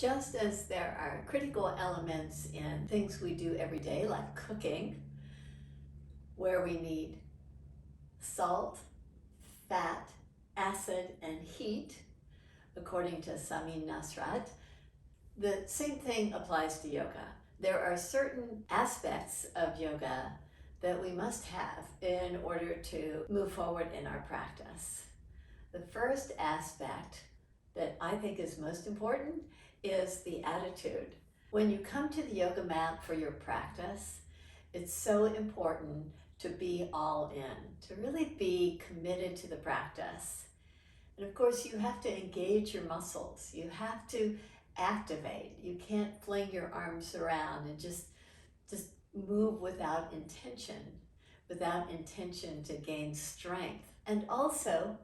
Just as there are critical elements in things we do every day, like cooking, where we need salt, fat, acid, and heat, according to Sami Nasrat, the same thing applies to yoga. There are certain aspects of yoga that we must have in order to move forward in our practice. The first aspect that I think is most important is the attitude. When you come to the yoga mat for your practice, it's so important to be all in, to really be committed to the practice. And of course, you have to engage your muscles. You have to activate. You can't fling your arms around and just move without intention to gain strength. And also,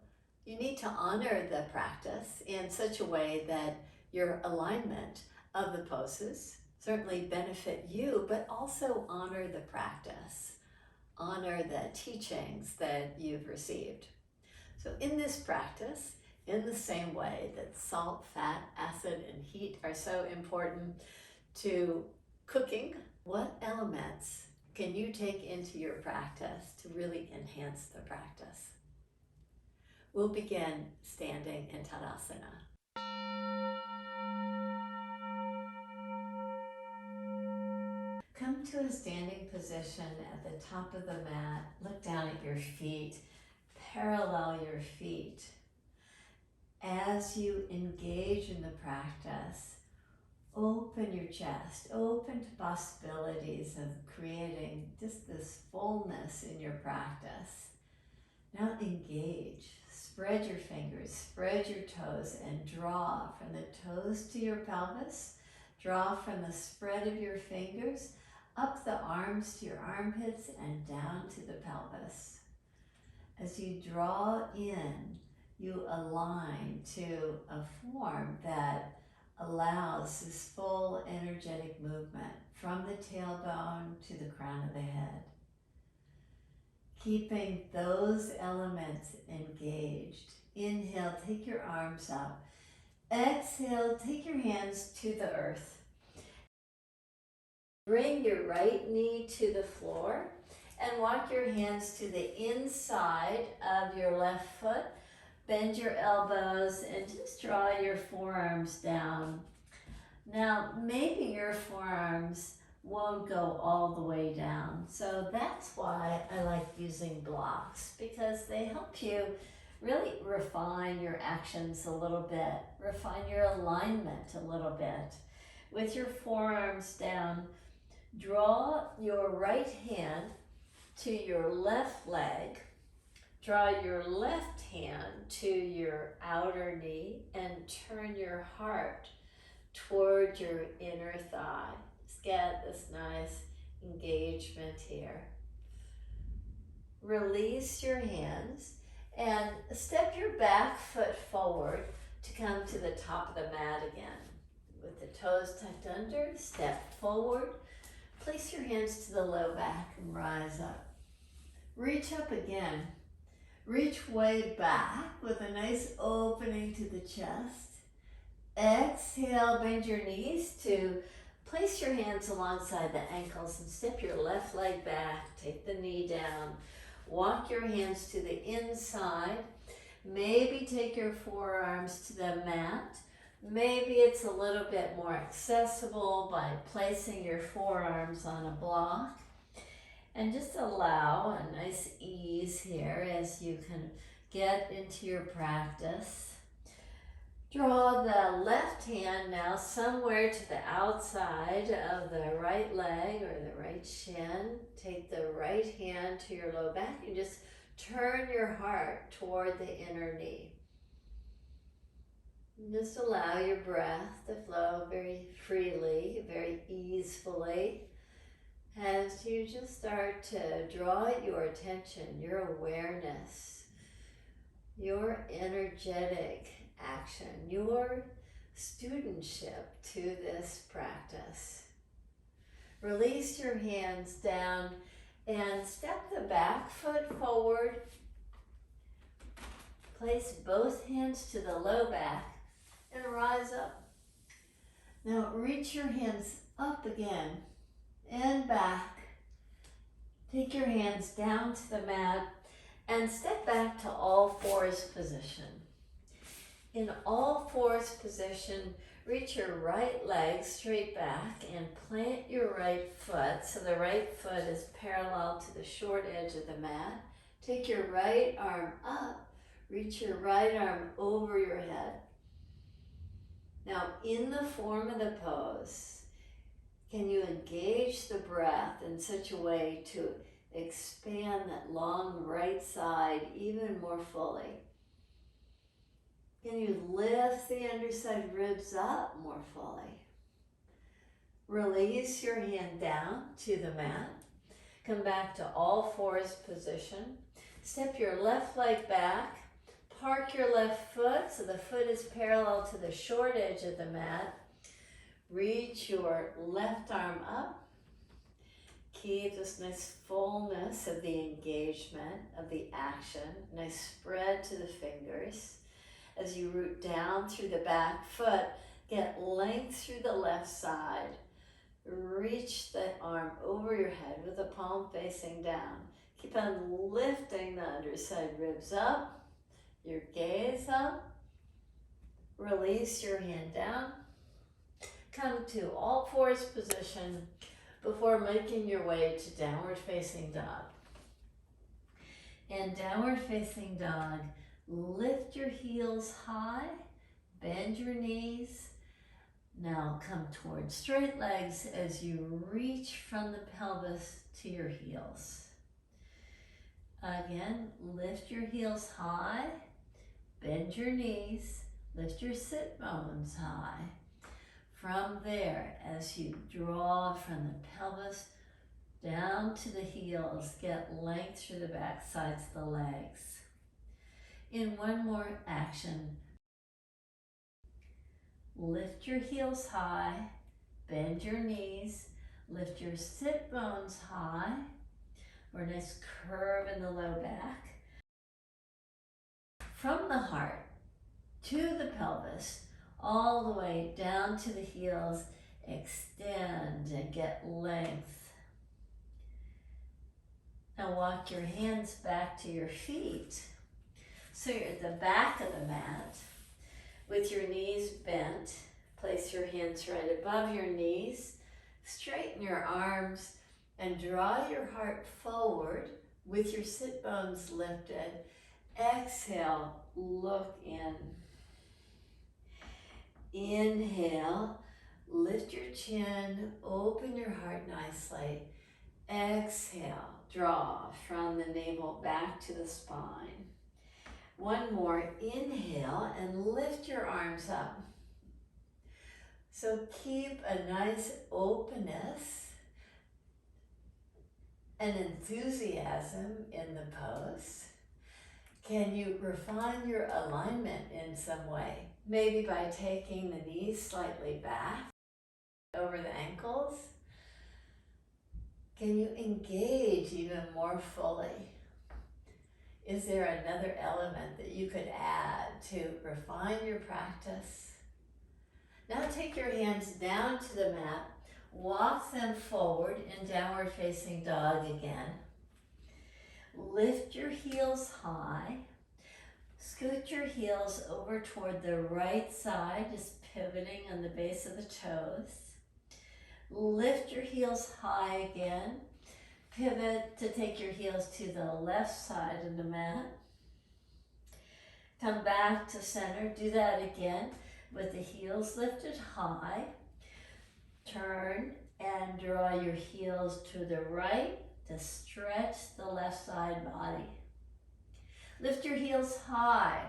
you need to honor the practice in such a way that your alignment of the poses certainly benefit you, but also honor the practice, honor the teachings that you've received. So in this practice, in the same way that salt, fat, acid, and heat are so important to cooking, what elements can you take into your practice to really enhance the practice? We'll begin standing in tadasana. Come to a standing position at the top of the mat. Look down at your feet. Parallel your feet. As you engage in the practice, open your chest, open to possibilities of creating just this fullness in your practice. Now engage. Spread your fingers, spread your toes, and draw from the toes to your pelvis. Draw from the spread of your fingers up the arms to your armpits and down to the pelvis. As you draw in, you align to a form that allows this full energetic movement from the tailbone to the crown of the head. Keeping those elements engaged. Inhale, take your arms up. Exhale, take your hands to the earth. Bring your right knee to the floor and walk your hands to the inside of your left foot. Bend your elbows and just draw your forearms down. Now, maybe your forearms won't go all the way down. So that's why I like using blocks, because they help you really refine your actions a little bit, refine your alignment a little bit. With your forearms down, draw your right hand to your left leg. Draw your left hand to your outer knee and turn your heart toward your inner thigh. Just get this nice engagement here. Release your hands and step your back foot forward to come to the top of the mat again. With the toes tucked under, step forward. Place your hands to the low back and rise up. Reach up again. Reach way back with a nice opening to the chest. Exhale, bend your knees to place your hands alongside the ankles and step your left leg back. Take the knee down. Walk your hands to the inside. Maybe take your forearms to the mat. Maybe it's a little bit more accessible by placing your forearms on a block. And just allow a nice ease here as you can get into your practice. Draw the left hand now somewhere to the outside of the right leg or the right shin. Take the right hand to your low back and just turn your heart toward the inner knee. And just allow your breath to flow very freely, very easefully, as you just start to draw your attention, your awareness, your energetic action, your studentship to this practice. Release your hands down and step the back foot forward. Place both hands to the low back and rise up. Now reach your hands up again and back. Take your hands down to the mat and step back to all fours position. In all fours position, reach your right leg straight back and plant your right foot so the right foot is parallel to the short edge of the mat. Take your right arm up, reach your right arm over your head. Now in the form of the pose, can you engage the breath in such a way to expand that long right side even more fully? Can you lift the underside ribs up more fully? Release your hand down to the mat. Come back to all fours position. Step your left leg back. Park your left foot so the foot is parallel to the short edge of the mat. Reach your left arm up. Keep this nice fullness of the engagement, of the action. Nice spread to the fingers. As you root down through the back foot, get length through the left side. Reach the arm over your head with the palm facing down. Keep on lifting the underside ribs up, your gaze up. Release your hand down. Come to all fours position before making your way to downward facing dog. In downward facing dog, lift your heels high, bend your knees. Now come towards straight legs as you reach from the pelvis to your heels. Again, lift your heels high, bend your knees, lift your sit bones high. From there, as you draw from the pelvis down to the heels, get length through the back sides of the legs. In one more action, lift your heels high, bend your knees, lift your sit bones high, or a nice curve in the low back. From the heart to the pelvis, all the way down to the heels, extend and get length. Now walk your hands back to your feet. So you're at the back of the mat with your knees bent. Place your hands right above your knees. Straighten your arms and draw your heart forward with your sit bones lifted. Exhale, look in. Inhale, lift your chin, open your heart nicely. Exhale, draw from the navel back to the spine. One more, inhale and lift your arms up. So keep a nice openness and enthusiasm in the pose. Can you refine your alignment in some way? Maybe by taking the knees slightly back over the ankles. Can you engage even more fully? Is there another element that you could add to refine your practice? Now take your hands down to the mat, walk them forward in downward facing dog again. Lift your heels high, scoot your heels over toward the right side, just pivoting on the base of the toes. Lift your heels high again. Pivot to take your heels to the left side of the mat. Come back to center. Do that again with the heels lifted high. Turn and draw your heels to the right to stretch the left side body. Lift your heels high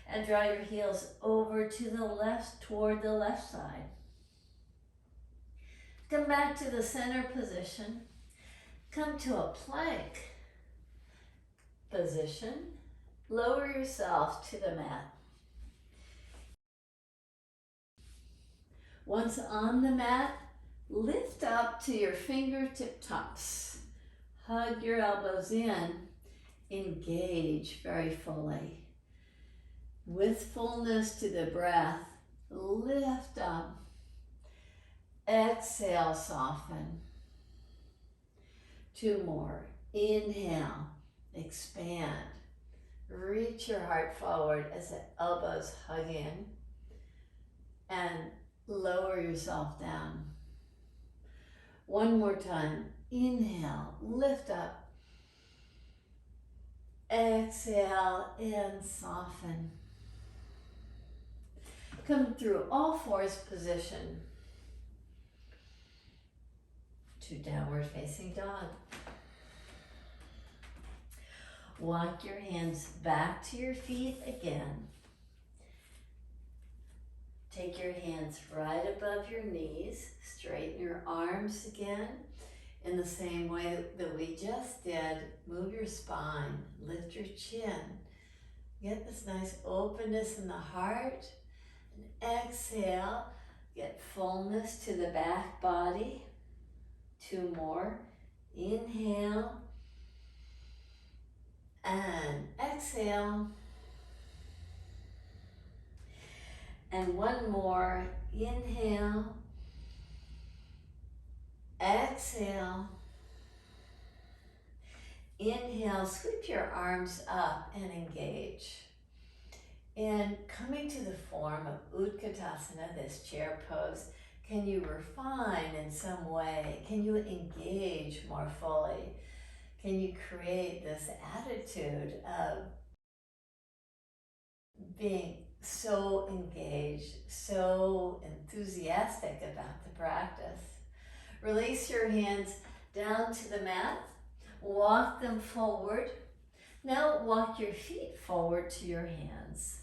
and draw your heels over to the left, toward the left side. Come back to the center position. Come to a plank position. Lower yourself to the mat. Once on the mat, lift up to your fingertip tops. Hug your elbows in. Engage very fully. With fullness to the breath, lift up. Exhale, soften. 2 more. Inhale, expand. Reach your heart forward as the elbows hug in and lower yourself down. 1 more time. Inhale, lift up. Exhale and soften. Come through all fours position to downward facing dog. Walk your hands back to your feet again. Take your hands right above your knees. Straighten your arms again. In the same way that we just did, move your spine, lift your chin. Get this nice openness in the heart. And exhale, get fullness to the back body. 2 more. Inhale. And exhale. And 1 more. Inhale. Exhale. Inhale, sweep your arms up and engage. And coming to the form of Utkatasana, this chair pose, can you refine in some way? Can you engage more fully? Can you create this attitude of being so engaged, so enthusiastic about the practice? Release your hands down to the mat. Walk them forward. Now walk your feet forward to your hands.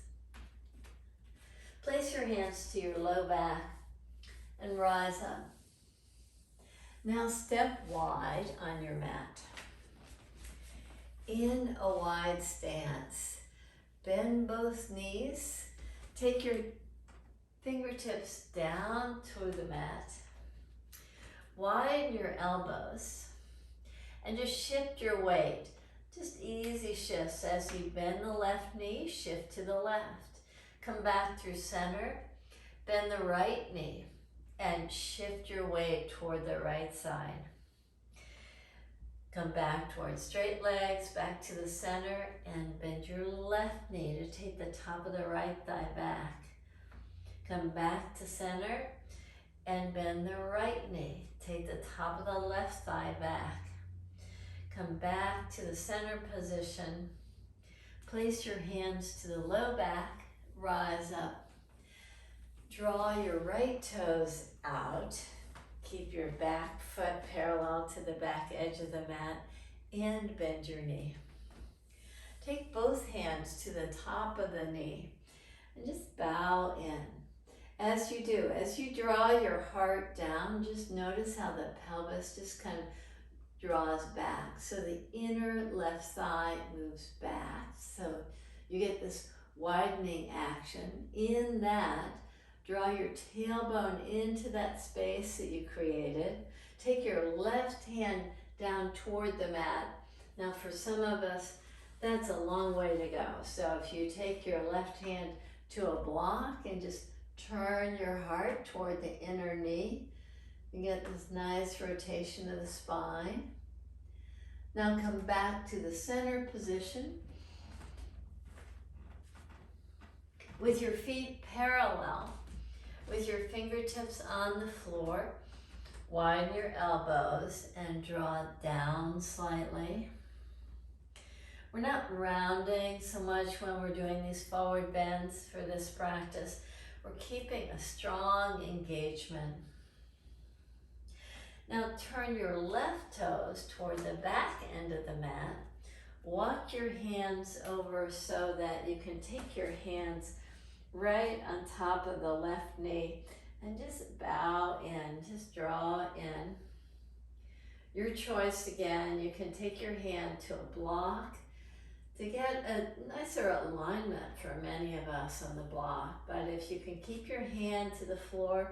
Place your hands to your low back and rise up. Now step wide on your mat. In a wide stance, bend both knees. Take your fingertips down toward the mat. Widen your elbows and just shift your weight. Just easy shifts as you bend the left knee, shift to the left. Come back through center, bend the right knee and shift your weight toward the right side. Come back towards straight legs, back to the center and bend your left knee to take the top of the right thigh back. Come back to center and bend the right knee. Take the top of the left thigh back. Come back to the center position. Place your hands to the low back. Rise up. Draw your right toes out. Keep your back foot parallel to the back edge of the mat and bend your knee. Take both hands to the top of the knee and just bow in. As you do, as you draw your heart down, just notice how the pelvis just kind of draws back. So the inner left thigh moves back. So you get this widening action. In that, draw your tailbone into that space that you created. Take your left hand down toward the mat. Now for some of us, that's a long way to go. So if you take your left hand to a block and just turn your heart toward the inner knee, you get this nice rotation of the spine. Now come back to the center position with your feet parallel, with your fingertips on the floor. Widen your elbows and draw down slightly. We're not rounding so much when we're doing these forward bends for this practice. We're keeping a strong engagement. Now turn your left toes toward the back end of the mat. Walk your hands over so that you can take your hands right on top of the left knee and just bow in, just draw in. Your choice again, you can take your hand to a block to get a nicer alignment for many of us on the block. But if you can keep your hand to the floor,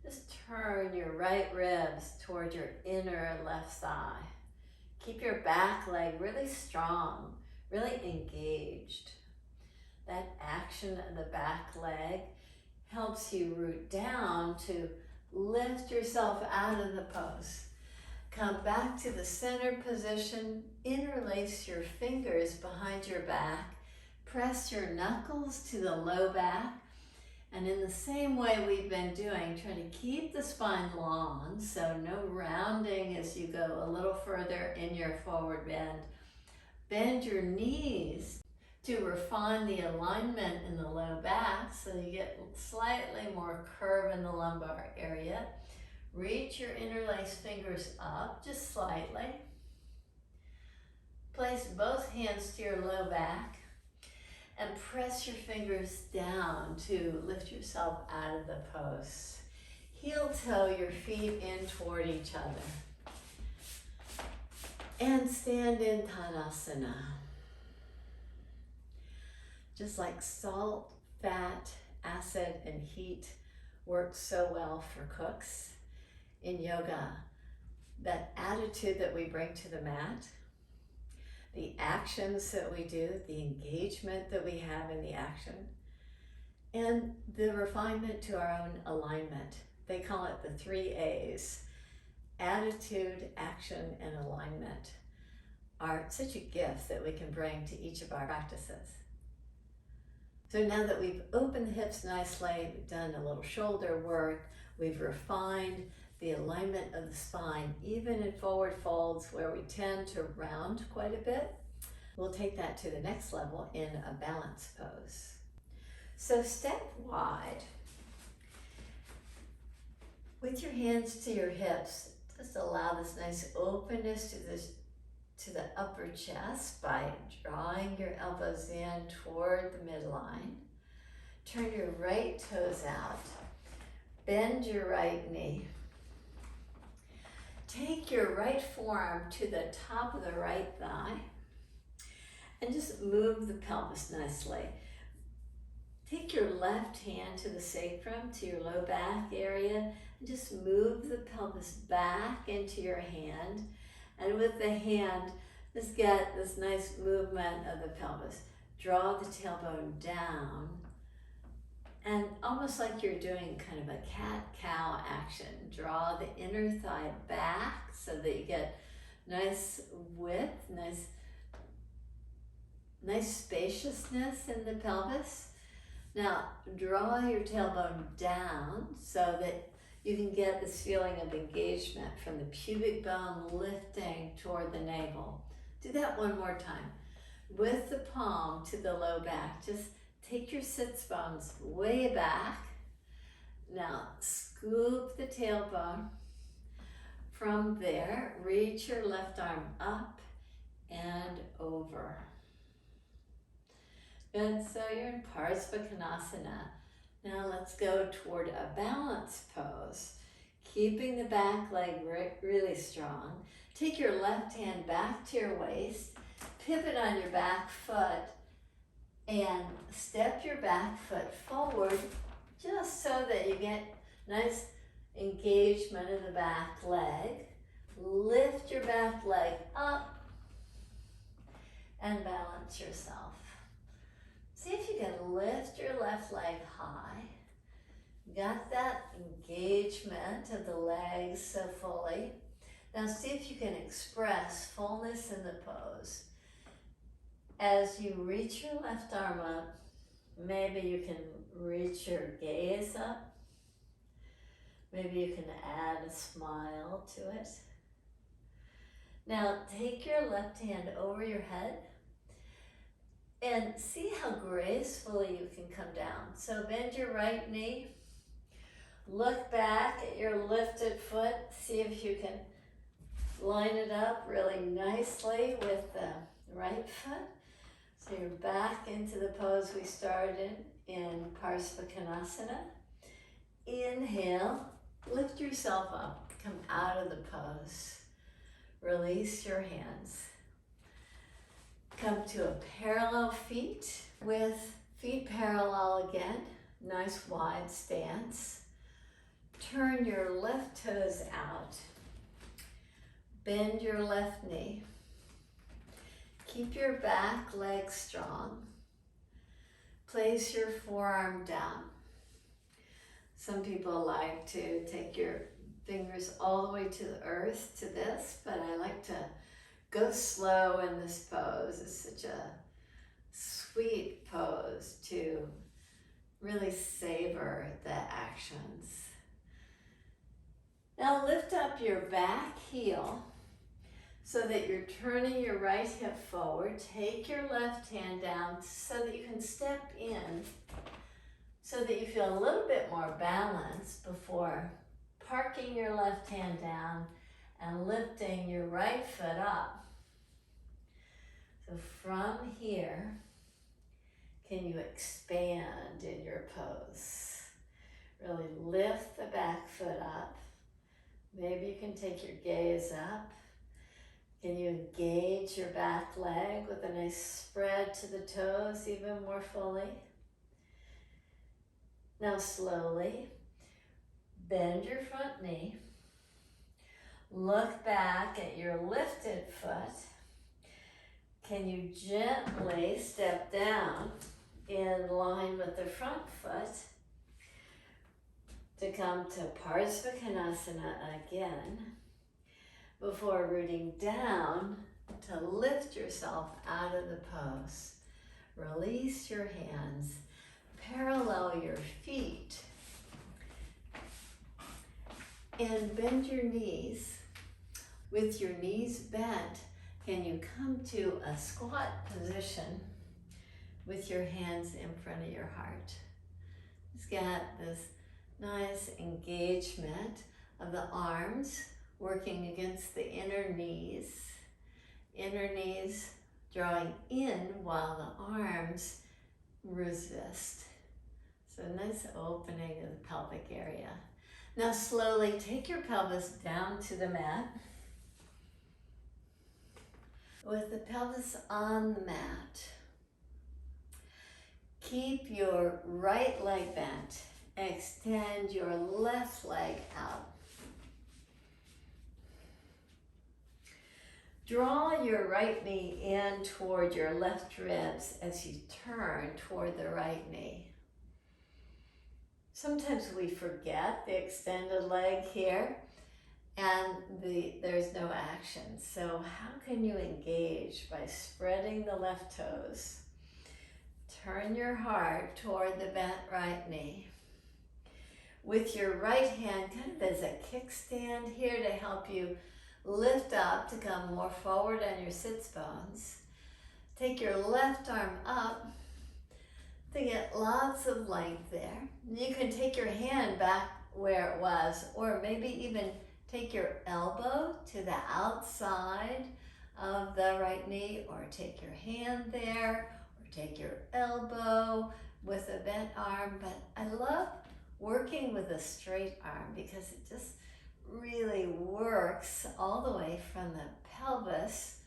just turn your right ribs toward your inner left thigh. Keep your back leg really strong, really engaged. That action of the back leg helps you root down to Lift yourself out of the pose. Come back to the center position. Interlace your fingers behind your back. Press your knuckles to the low back. And in the same way we've been doing, try to keep the spine long, so no rounding as you go a little further in your forward bend. Bend your knees to refine the alignment in the low back so you get slightly more curve in the lumbar area. Reach your interlaced fingers up just slightly. Place both hands to your low back and press your fingers down to lift yourself out of the pose. Heel toe your feet in toward each other. And stand in tadasana. Just like salt, fat, acid, and heat work so well for cooks in yoga, that attitude that we bring to the mat, the actions that we do, the engagement that we have in the action, and the refinement to our own alignment. They call it the 3 A's. Attitude, action, and alignment are such a gift that we can bring to each of our practices. So now that we've opened the hips nicely, we've done a little shoulder work, we've refined the alignment of the spine, even in forward folds where we tend to round quite a bit, we'll take that to the next level in a balance pose. So step wide. With your hands to your hips, just allow this nice openness to the upper chest by drawing your elbows in toward the midline. Turn your right toes out. Bend your right knee. Take your right forearm to the top of the right thigh and just move the pelvis nicely. Take your left hand to the sacrum, to your low back area, and just move the pelvis back into your hand. And with the hand, just get this nice movement of the pelvis. Draw the tailbone down, and almost like you're doing kind of a cat-cow action. Draw the inner thigh back so that you get nice width, nice spaciousness in the pelvis. Now, draw your tailbone down so that you can get this feeling of engagement from the pubic bone lifting toward the navel. Do that one more time. With the palm to the low back, just take your sitz bones way back. Now, scoop the tailbone. From there, reach your left arm up and over. Good, so you're in Parsvakonasana. Now let's go toward a balance pose. Keeping the back leg really strong. Take your left hand back to your waist, pivot on your back foot, and step your back foot forward just so that you get nice engagement in the back leg. Lift your back leg up and balance yourself. See if you can lift your left leg high. Got that engagement of the legs so fully. Now see if you can express fullness in the pose. As you reach your left arm up, maybe you can reach your gaze up. Maybe you can add a smile to it. Now take your left hand over your head and see how gracefully you can come down. So bend your right knee. Look back at your lifted foot. See if you can line it up really nicely with the right foot. So you're back into the pose we started in Parsvakonasana. Inhale, lift yourself up, come out of the pose. Release your hands. Come to a parallel feet with feet parallel again. Nice wide stance. Turn your left toes out. Bend your left knee. Keep your back leg strong. Place your forearm down. Some people like to take your fingers all the way to the earth to this, but I like to go slow in this pose. It's such a sweet pose to really savor the actions. Now lift up your back heel so that you're turning your right hip forward. Take your left hand down so that you can step in, so that you feel a little bit more balance before parking your left hand down and lifting your right foot up. So from here, can you expand in your pose? Really lift the back foot up. Maybe you can take your gaze up. Can you engage your back leg with a nice spread to the toes even more fully? Now slowly bend your front knee. Look back at your lifted foot. Can you gently step down in line with the front foot to come to Parsvakonasana again before rooting down to lift yourself out of the pose. Release your hands, parallel your feet, and bend your knees. With your knees bent, can you come to a squat position with your hands in front of your heart? Just get this nice engagement of the arms working against the inner knees drawing in while the arms resist. So a nice opening of the pelvic area. Now slowly take your pelvis down to the mat. With the pelvis on the mat, keep your right leg bent. Extend your left leg out. Draw your right knee in toward your left ribs as you turn toward the right knee. Sometimes we forget the extended leg here and there's no action. So how can you engage? By spreading the left toes. Turn your heart toward the bent right knee. With your right hand, kind of as a kickstand here to help you lift up to come more forward on your sitz bones. Take your left arm up to get lots of length there. You can take your hand back where it was, or maybe even take your elbow to the outside of the right knee, or take your hand there, or take your elbow with a bent arm. But I love working with a straight arm because it just really works all the way from the pelvis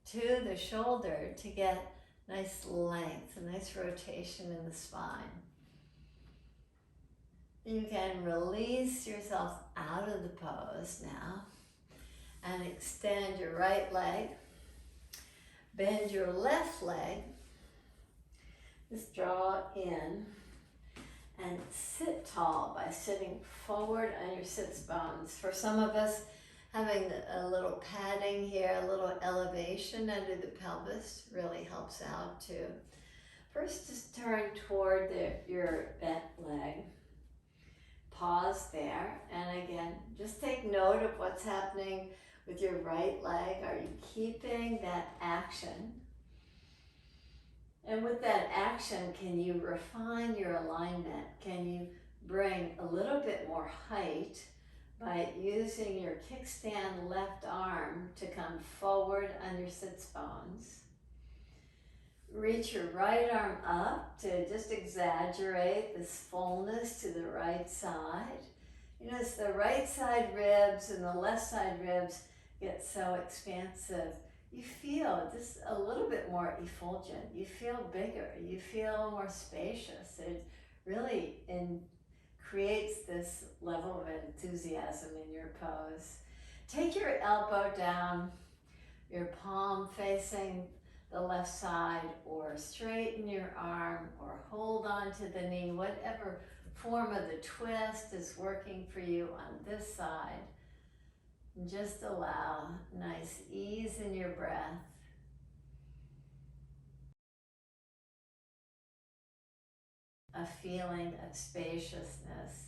to the shoulder to get nice length, a nice rotation in the spine. You can release yourself out of the pose now and extend your right leg. Bend your left leg. Just draw in and sit tall by sitting forward on your sitz bones. For some of us, having a little padding here, a little elevation under the pelvis really helps out too. First, just turn toward your bent leg. Pause there, and again, just take note of what's happening with your right leg. Are you keeping that action? And with that action, can you refine your alignment? Can you bring a little bit more height by using your kickstand left arm to come forward on your sitz bones? Reach your right arm up to just exaggerate this fullness to the right side. You notice the right side ribs and the left side ribs get so expansive. You feel just a little bit more effulgent. You feel bigger. You feel more spacious. It really creates this level of enthusiasm in your pose. Take your elbow down, your palm facing the left side, or straighten your arm, or hold on to the knee, whatever form of the twist is working for you on this side. And just allow nice ease in your breath. A feeling of spaciousness.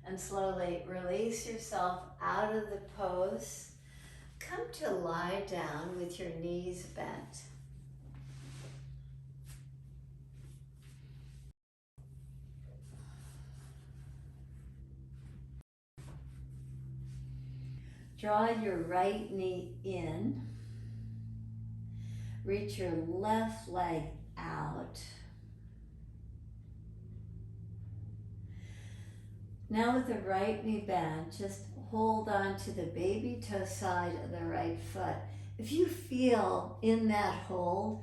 And slowly release yourself out of the pose. Come to lie down with your knees bent. Draw your right knee in. Reach your left leg out. Now with the right knee bent, just hold on to the baby toe side of the right foot. If you feel in that hold,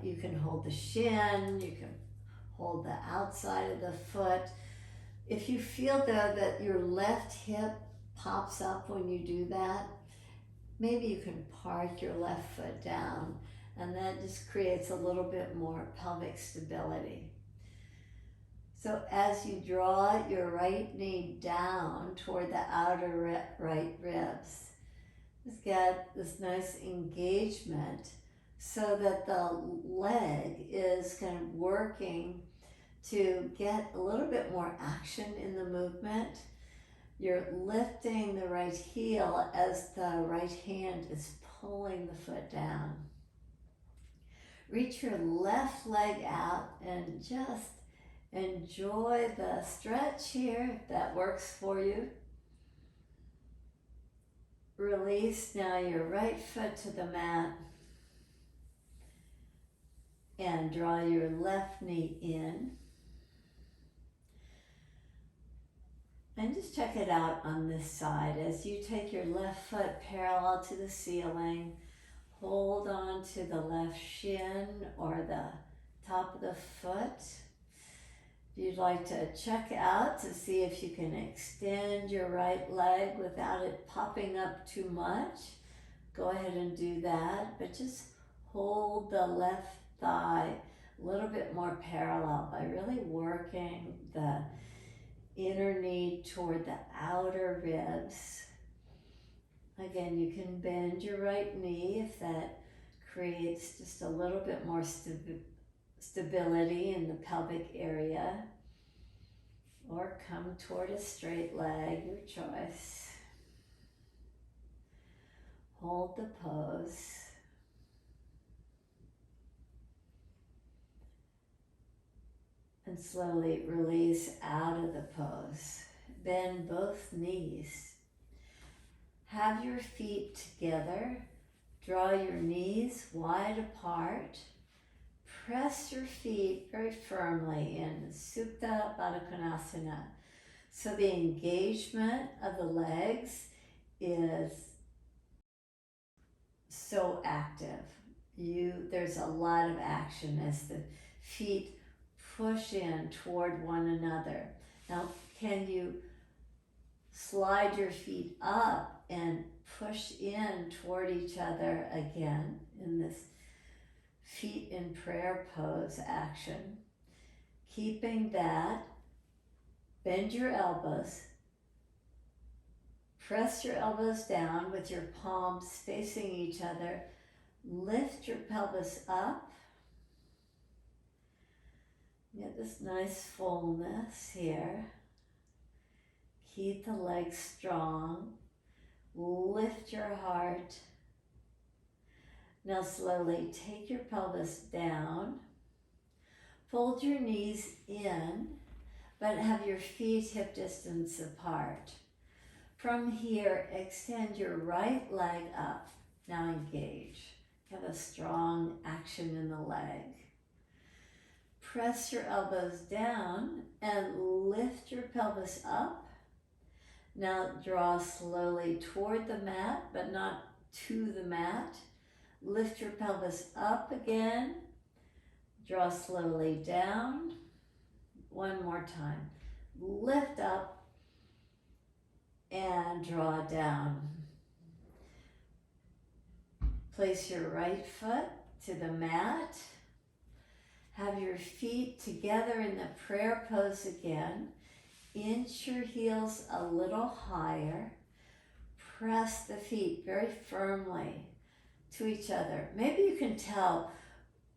you can hold the shin, you can hold the outside of the foot. If you feel though that your left hip pops up when you do that, maybe you can park your left foot down, and that just creates a little bit more pelvic stability. So as you draw your right knee down toward the outer right ribs, just get this nice engagement so that the leg is kind of working to get a little bit more action in the movement. You're lifting the right heel as the right hand is pulling the foot down. Reach your left leg out and just enjoy the stretch here if that works for you. Release now your right foot to the mat and draw your left knee in. And just check it out on this side. As you take your left foot parallel to the ceiling, hold on to the left shin or the top of the foot. If you'd like to check out to see if you can extend your right leg without it popping up too much, go ahead and do that. But just hold the left thigh a little bit more parallel by really working the inner knee toward the outer ribs. Again, you can bend your right knee if that creates just a little bit more stability in the pelvic area, or come toward a straight leg, your choice. Hold the pose. And slowly release out of the pose. Bend both knees. Have your feet together. Draw your knees wide apart. Press your feet very firmly in Supta Baddha Konasana. So the engagement of the legs is so active. There's a lot of action as the feet push in toward one another. Now, can you slide your feet up and push in toward each other again in this feet in prayer pose action? Keeping that, bend your elbows, press your elbows down with your palms facing each other, lift your pelvis up. Get this nice fullness here. Keep the legs strong. Lift your heart. Now slowly take your pelvis down. Fold your knees in, but have your feet hip distance apart. From here, extend your right leg up. Now engage. Have a strong action in the leg. Press your elbows down and lift your pelvis up. Now draw slowly toward the mat, but not to the mat. Lift your pelvis up again. Draw slowly down. One more time. Lift up and draw down. Place your right foot to the mat. Have your feet together in the prayer pose again. Inch your heels a little higher. Press the feet very firmly to each other. Maybe you can tell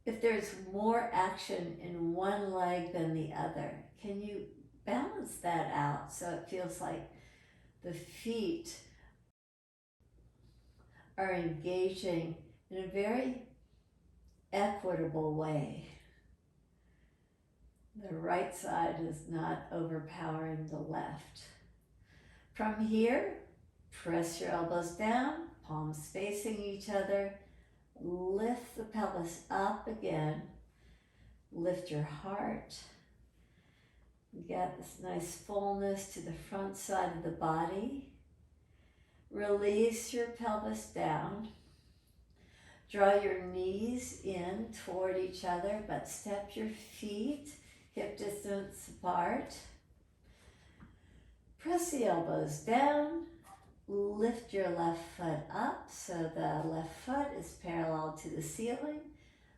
if there's more action in one leg than the other. Can you balance that out so it feels like the feet are engaging in a very equitable way? The right side is not overpowering the left. From here, press your elbows down, palms facing each other. Lift the pelvis up again. Lift your heart. Get this nice fullness to the front side of the body. Release your pelvis down. Draw your knees in toward each other, but step your feet hip distance apart. Press the elbows down. Lift your left foot up so the left foot is parallel to the ceiling.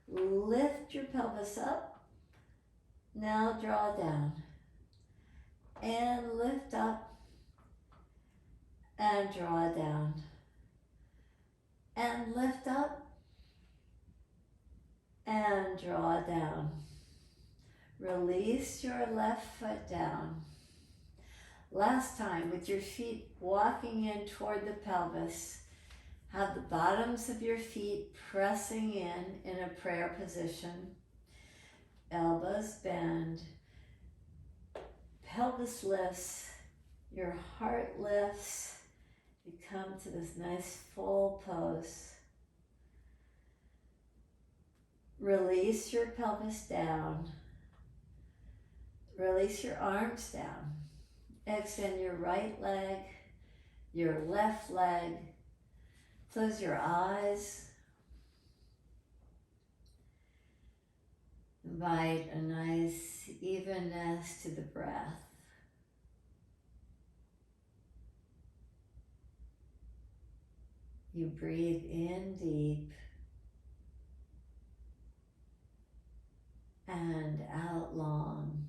Lift your pelvis up. Now draw down. And lift up. And draw down. And lift up. And draw down. Release your left foot down. Last time, with your feet walking in toward the pelvis, have the bottoms of your feet pressing in a prayer position. Elbows bend. Pelvis lifts. Your heart lifts. You come to this nice full pose. Release your pelvis down. Release your arms down. Extend your right leg, your left leg. Close your eyes. Invite a nice evenness to the breath. You breathe in deep and out long.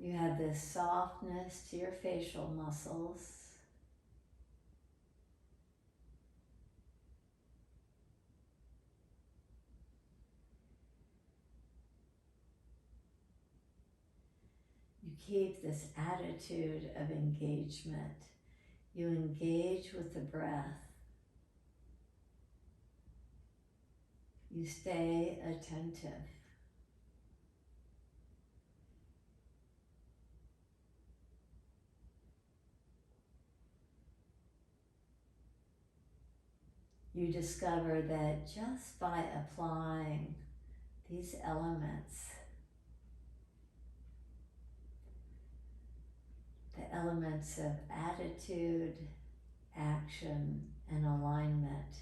You have this softness to your facial muscles. You keep this attitude of engagement. You engage with the breath. You stay attentive. You discover that just by applying these elements, the elements of attitude, action, and alignment,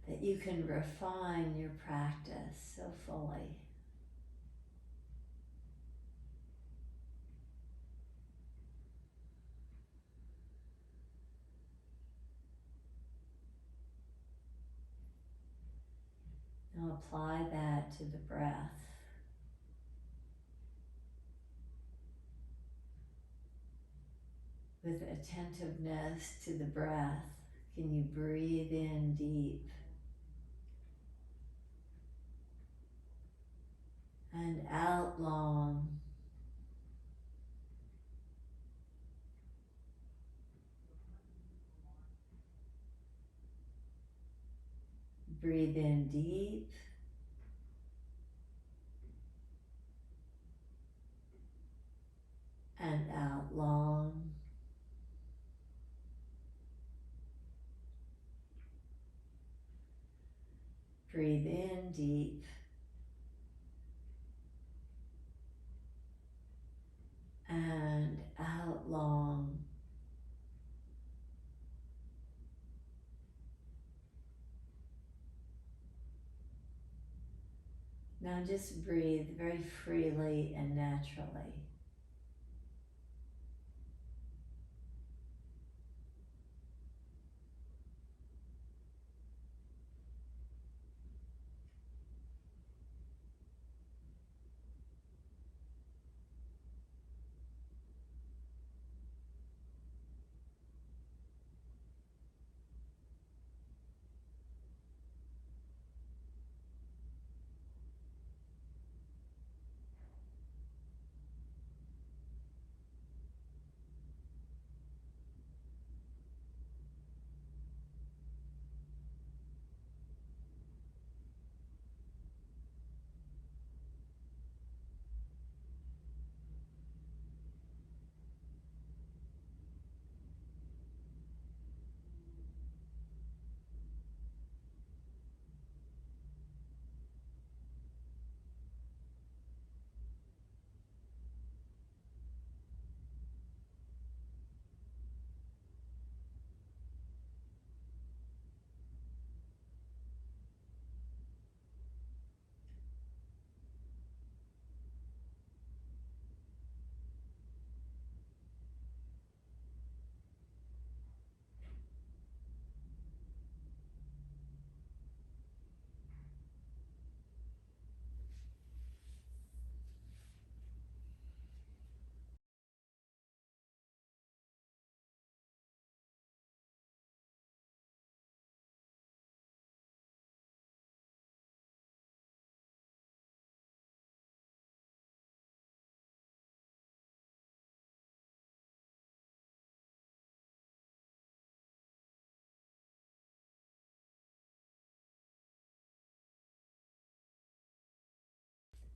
that you can refine your practice so fully. Now apply that to the breath. With attentiveness to the breath, can you breathe in deep and out long? Breathe in deep and out long. Breathe in deep and out long. Now just breathe very freely and naturally.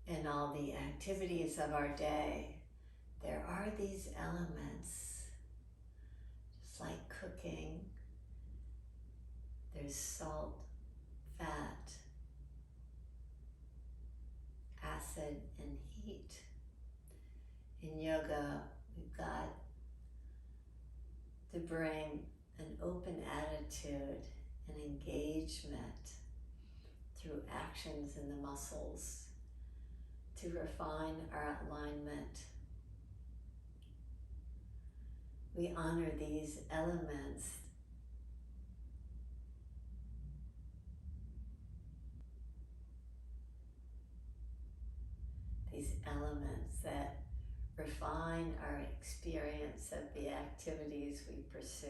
in all the activities of our day, there are these elements, just like cooking. There's salt, fat, acid, and heat. In yoga, we've got to bring an open attitude and engagement through actions in the muscles to refine our alignment. We honor these elements that refine our experience of the activities we pursue.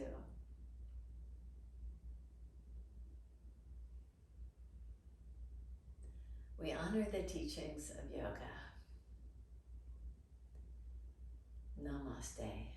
We honor the teachings of yoga. Namaste.